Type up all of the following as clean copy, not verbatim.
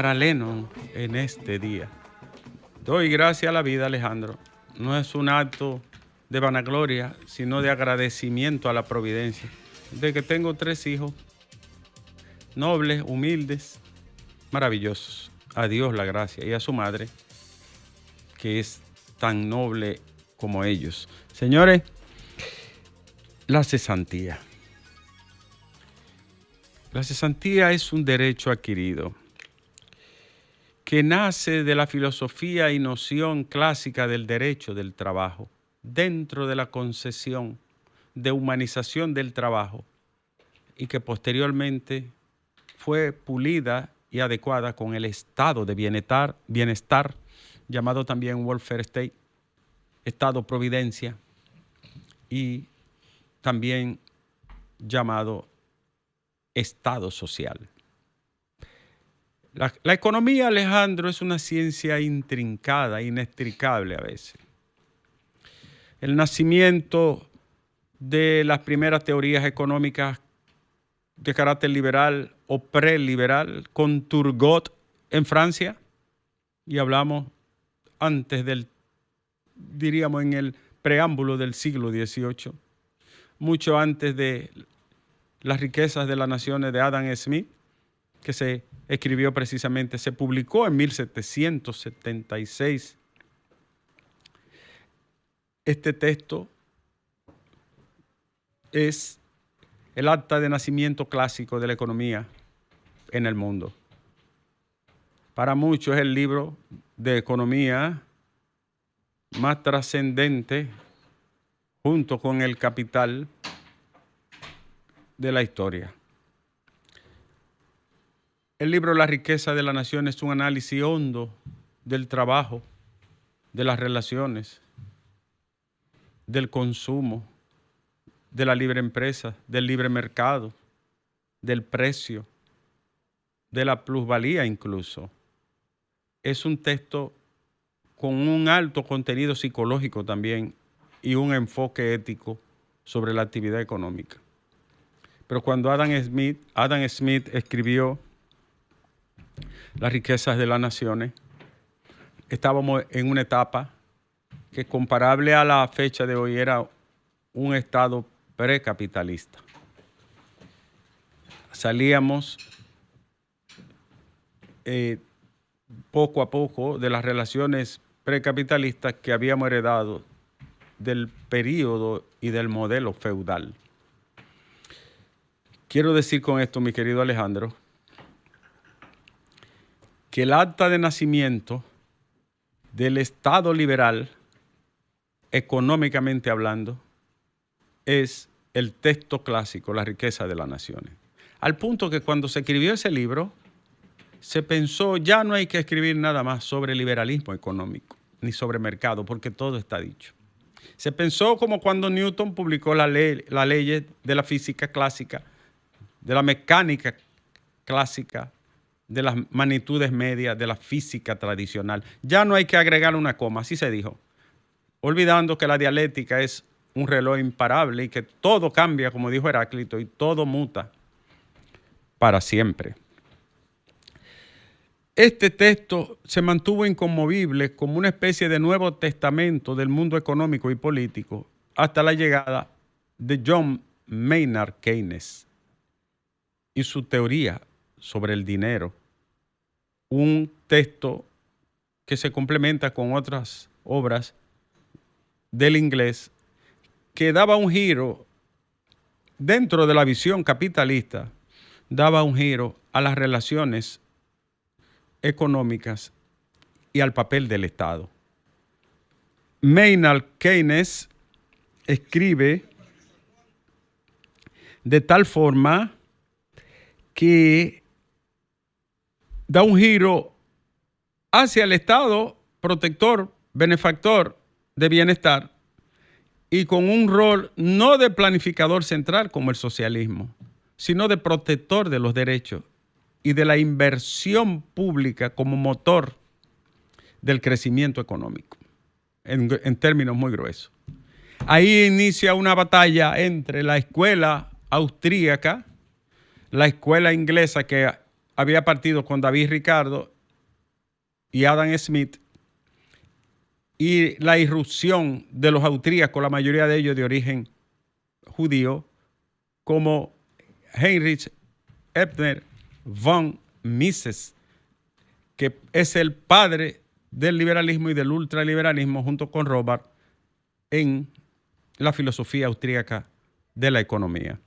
para Lennon en este día. Doy gracias a la vida, Alejandro. No es un acto de vanagloria, sino de agradecimiento a la providencia, de que tengo 3 hijos, nobles, humildes, maravillosos. A Dios la gracia y a su madre, que es tan noble como ellos. Señores, la cesantía. La cesantía es un derecho adquirido que nace de la filosofía y noción clásica del derecho del trabajo, dentro de la concesión de humanización del trabajo, y que posteriormente fue pulida y adecuada con el estado de bienestar, llamado también welfare state, estado providencia, y también llamado estado social. La economía, Alejandro, es una ciencia intrincada, inextricable a veces. El nacimiento de las primeras teorías económicas de carácter liberal o preliberal con Turgot en Francia, y hablamos antes diríamos en el preámbulo del siglo XVIII, mucho antes de las riquezas de las naciones de Adam Smith, que se escribió precisamente, se publicó en 1776. Este texto es el acta de nacimiento clásico de la economía en el mundo. Para muchos es el libro de economía más trascendente, junto con el Capital, de la historia. El libro La riqueza de la nación es un análisis hondo del trabajo, de las relaciones, del consumo, de la libre empresa, del libre mercado, del precio, de la plusvalía incluso. Es un texto con un alto contenido psicológico también y un enfoque ético sobre la actividad económica. Pero cuando Adam Smith escribió Las riquezas de las naciones, estábamos en una etapa que, comparable a la fecha de hoy, era un estado precapitalista. Salíamos poco a poco de las relaciones precapitalistas que habíamos heredado del periodo y del modelo feudal. Quiero decir con esto, mi querido Alejandro, que el acta de nacimiento del Estado liberal, económicamente hablando, es el texto clásico, La riqueza de las naciones. Al punto que cuando se escribió ese libro, se pensó, ya no hay que escribir nada más sobre liberalismo económico, ni sobre mercado, porque todo está dicho. Se pensó como cuando Newton publicó las leyes de la física clásica, de la mecánica clásica, de las magnitudes medias, de la física tradicional. Ya no hay que agregar una coma, así se dijo, olvidando que la dialéctica es un reloj imparable y que todo cambia, como dijo Heráclito, y todo muta para siempre. Este texto se mantuvo inconmovible como una especie de Nuevo Testamento del mundo económico y político hasta la llegada de John Maynard Keynes y su teoría sobre el dinero, un texto que se complementa con otras obras del inglés que daba un giro dentro de la visión capitalista, daba un giro a las relaciones económicas y al papel del Estado. Maynard Keynes escribe de tal forma que da un giro hacia el Estado protector, benefactor de bienestar, y con un rol no de planificador central como el socialismo, sino de protector de los derechos y de la inversión pública como motor del crecimiento económico, en términos muy gruesos. Ahí inicia una batalla entre la escuela austríaca, la escuela inglesa que había partido con David Ricardo y Adam Smith, y la irrupción de los austríacos, la mayoría de ellos de origen judío, como Heinrich Ebner von Mises, que es el padre del liberalismo y del ultraliberalismo, junto con Rothbard, en la filosofía austríaca de la economía.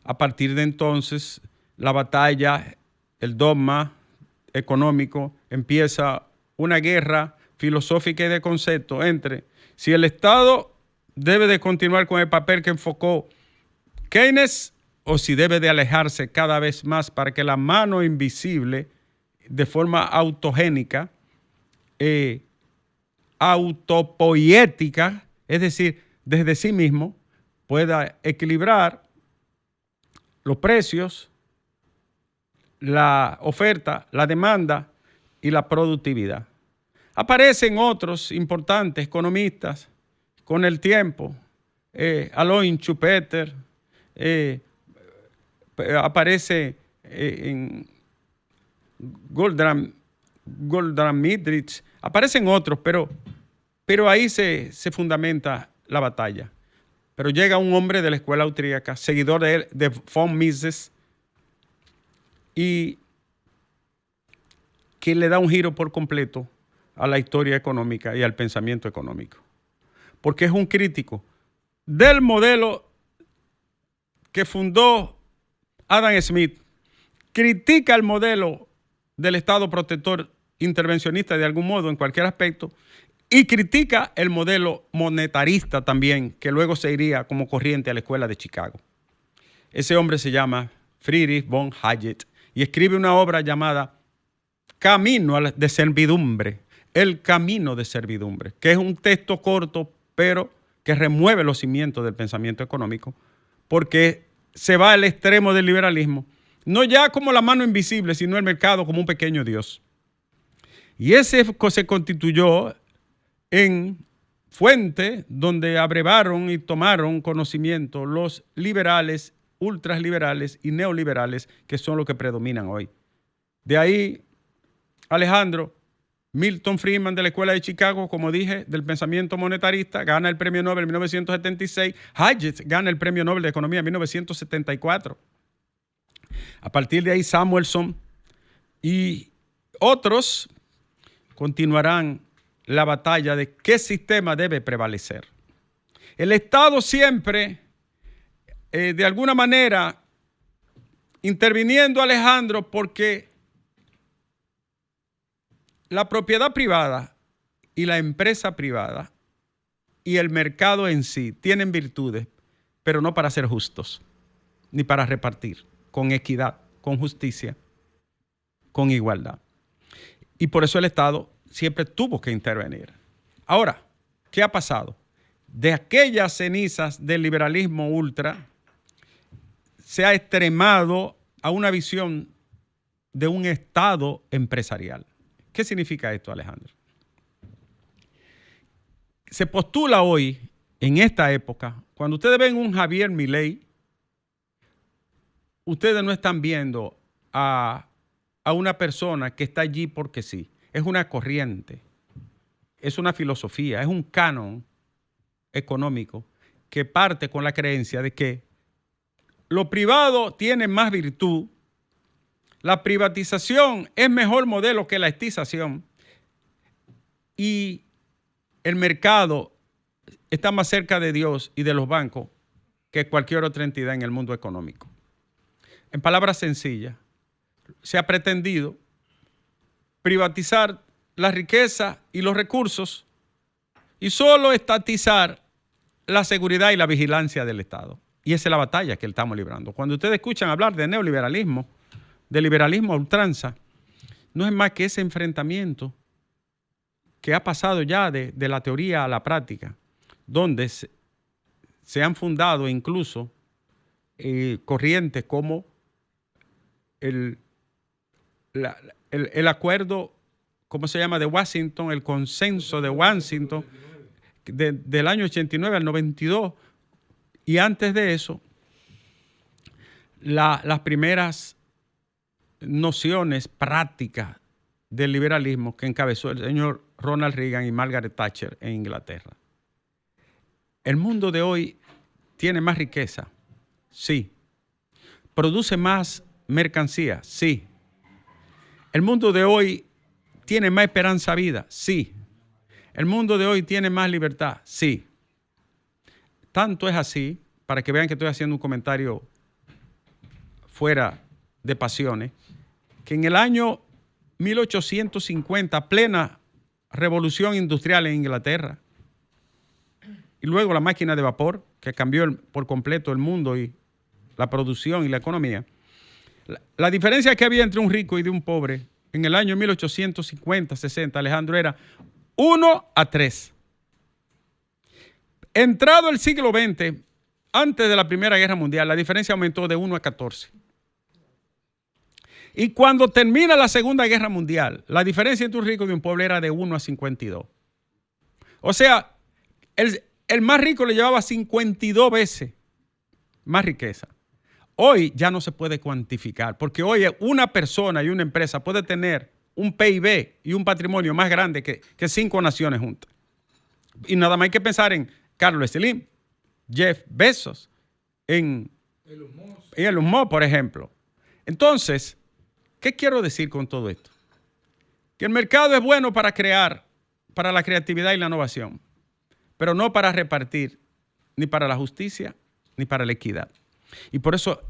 A partir de entonces, la batalla, el dogma económico, empieza una guerra filosófica y de concepto entre si el Estado debe de continuar con el papel que enfocó Keynes o si debe de alejarse cada vez más para que la mano invisible, de forma autogénica, autopoética, es decir, desde sí mismo, pueda equilibrar los precios, la oferta, la demanda y la productividad. Aparecen otros importantes economistas con el tiempo, Alois Schumpeter, aparece en Goldram Midrich, aparecen otros, pero ahí se fundamenta la batalla. Pero llega un hombre de la escuela austríaca, seguidor de von Mises, y que le da un giro por completo a la historia económica y al pensamiento económico. Porque es un crítico del modelo que fundó Adam Smith, critica el modelo del Estado protector intervencionista de algún modo en cualquier aspecto y critica el modelo monetarista también, que luego se iría como corriente a la escuela de Chicago. Ese hombre se llama Friedrich von Hayek y escribe una obra llamada Camino de servidumbre, el camino de servidumbre, que es un texto corto, pero que remueve los cimientos del pensamiento económico, porque se va al extremo del liberalismo, no ya como la mano invisible, sino el mercado como un pequeño Dios. Y ese se constituyó en fuente donde abrevaron y tomaron conocimiento los liberales, ultraliberales y neoliberales, que son los que predominan hoy. De ahí, Alejandro, Milton Friedman de la Escuela de Chicago, como dije, del pensamiento monetarista, gana el premio Nobel en 1976. Hayek gana el premio Nobel de Economía en 1974. A partir de ahí, Samuelson y otros continuarán la batalla de qué sistema debe prevalecer. El Estado siempre, de alguna manera, interviniendo, Alejandro, porque la propiedad privada y la empresa privada y el mercado en sí tienen virtudes, pero no para ser justos, ni para repartir, con equidad, con justicia, con igualdad. Y por eso el Estado siempre tuvo que intervenir. Ahora, ¿qué ha pasado? De aquellas cenizas del liberalismo ultra, se ha extremado a una visión de un Estado empresarial. ¿Qué significa esto, Alejandro? Se postula hoy, en esta época, cuando ustedes ven un Javier Milei, ustedes no están viendo a una persona que está allí porque sí. Es una corriente, es una filosofía, es un canon económico que parte con la creencia de que lo privado tiene más virtud, la privatización es mejor modelo que la estatización y el mercado está más cerca de Dios y de los bancos que cualquier otra entidad en el mundo económico. En palabras sencillas, se ha pretendido privatizar la riqueza y los recursos y solo estatizar la seguridad y la vigilancia del Estado. Y esa es la batalla que estamos librando. Cuando ustedes escuchan hablar de neoliberalismo, de liberalismo a ultranza, no es más que ese enfrentamiento que ha pasado ya de la teoría a la práctica, donde se han fundado incluso corrientes como el acuerdo, ¿cómo se llama?, de Washington, el consenso de Washington del año 89 al 92. Y antes de eso, las primeras nociones prácticas del liberalismo que encabezó el señor Ronald Reagan y Margaret Thatcher en Inglaterra. El mundo de hoy tiene más riqueza, sí. Produce más mercancía, sí. El mundo de hoy tiene más esperanza de vida, sí. El mundo de hoy tiene más libertad, sí. Tanto es así, para que vean que estoy haciendo un comentario fuera de pasiones, que en el año 1850, plena revolución industrial en Inglaterra, y luego la máquina de vapor, que cambió por completo el mundo y la producción y la economía, la diferencia que había entre un rico y de un pobre en el año 1850, 60, Alejandro, era 1-3. Entrado el siglo XX, antes de la Primera Guerra Mundial, la diferencia aumentó de 1-14. Y cuando termina la Segunda Guerra Mundial, la diferencia entre un rico y un pobre era de 1-52. O sea, el más rico le llevaba 52 veces más riqueza. Hoy ya no se puede cuantificar, porque hoy una persona y una empresa puede tener un PIB y un patrimonio más grande que 5 naciones juntas. Y nada más hay que pensar en Carlos Slim, Jeff Bezos, en Elon Musk, por ejemplo. Entonces, ¿qué quiero decir con todo esto? Que el mercado es bueno para crear, para la creatividad y la innovación, pero no para repartir, ni para la justicia, ni para la equidad. Y por eso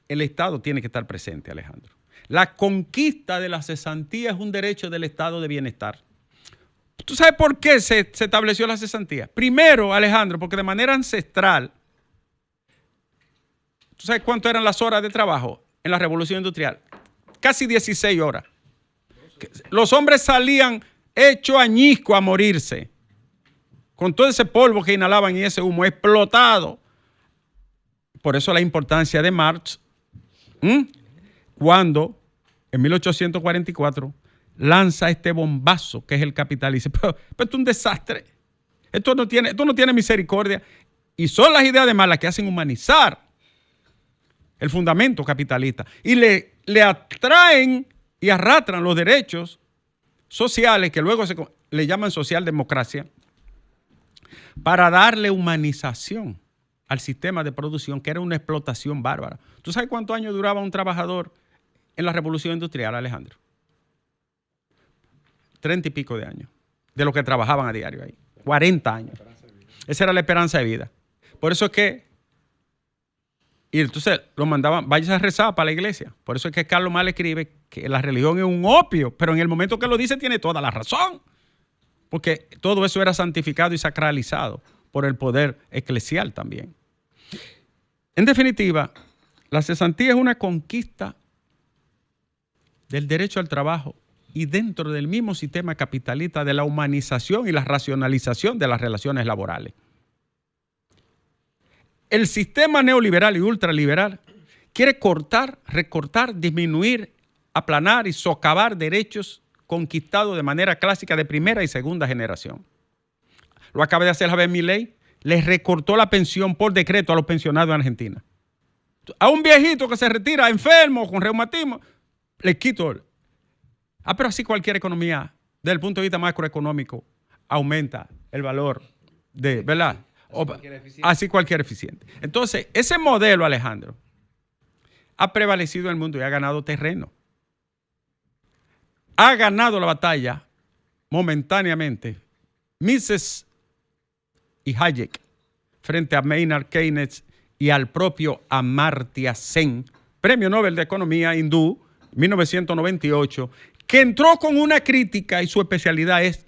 el Estado tiene que estar presente, Alejandro. La conquista de la cesantía es un derecho del Estado de bienestar. ¿Tú sabes por qué se estableció la cesantía? Primero, Alejandro, porque de manera ancestral, ¿tú sabes cuánto eran las horas de trabajo en la Revolución Industrial? Casi 16 horas. Los hombres salían hechos añicos a morirse, con todo ese polvo que inhalaban y ese humo explotado. Por eso la importancia de Marx, cuando en 1844 lanza este bombazo que es el capitalismo. Pero esto es un desastre. Esto no tiene misericordia. Y son las ideas de Marx las que hacen humanizar el fundamento capitalista. Y le atraen y arrastran los derechos sociales, que luego le llaman socialdemocracia, para darle humanización al sistema de producción, que era una explotación bárbara. ¿Tú sabes cuántos años duraba un trabajador en la Revolución Industrial, Alejandro? 30 y pico de años, de los que trabajaban a diario ahí. 40 años. Esa era la esperanza de vida. Por eso es que, y entonces lo mandaban, váyase a rezar para la iglesia. Por eso es que Carlos Marx escribe que la religión es un opio, pero en el momento que lo dice tiene toda la razón. Porque todo eso era santificado y sacralizado por el poder eclesial también. En definitiva, la cesantía es una conquista del derecho al trabajo y dentro del mismo sistema capitalista de la humanización y la racionalización de las relaciones laborales. El sistema neoliberal y ultraliberal quiere cortar, recortar, disminuir, aplanar y socavar derechos conquistados de manera clásica de primera y segunda generación. Lo acaba de hacer Javier Milei, les recortó la pensión por decreto a los pensionados en Argentina. A un viejito que se retira enfermo, con reumatismo, le quito. Pero así cualquier economía, desde el punto de vista macroeconómico, aumenta el valor de, ¿verdad? Así cualquier eficiente. Entonces, ese modelo, Alejandro, ha prevalecido en el mundo y ha ganado terreno. Ha ganado la batalla momentáneamente Mises y Hayek frente a Maynard Keynes y al propio Amartya Sen, premio Nobel de Economía hindú, 1998, que entró con una crítica y su especialidad es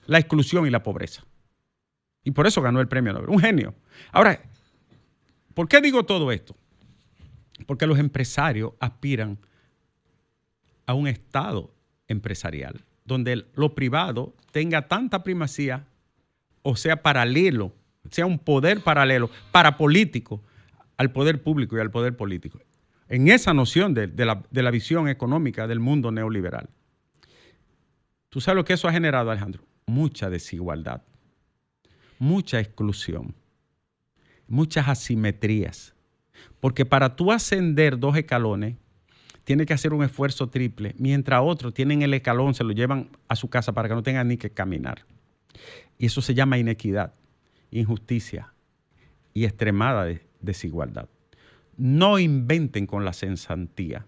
la exclusión y la pobreza. Y por eso ganó el premio Nobel. Un genio. Ahora, ¿por qué digo todo esto? Porque los empresarios aspiran a un Estado empresarial donde lo privado tenga tanta primacía o sea paralelo, sea un poder paralelo parapolítico al poder público y al poder político. En esa noción de la visión económica del mundo neoliberal. ¿Tú sabes lo que eso ha generado, Alejandro? Mucha desigualdad, mucha exclusión, muchas asimetrías. Porque para tú ascender 2 escalones, tiene que hacer un esfuerzo triple, mientras otros tienen el escalón, se lo llevan a su casa para que no tengan ni que caminar. Y eso se llama inequidad, injusticia y extremada desigualdad. No inventen con la censantía.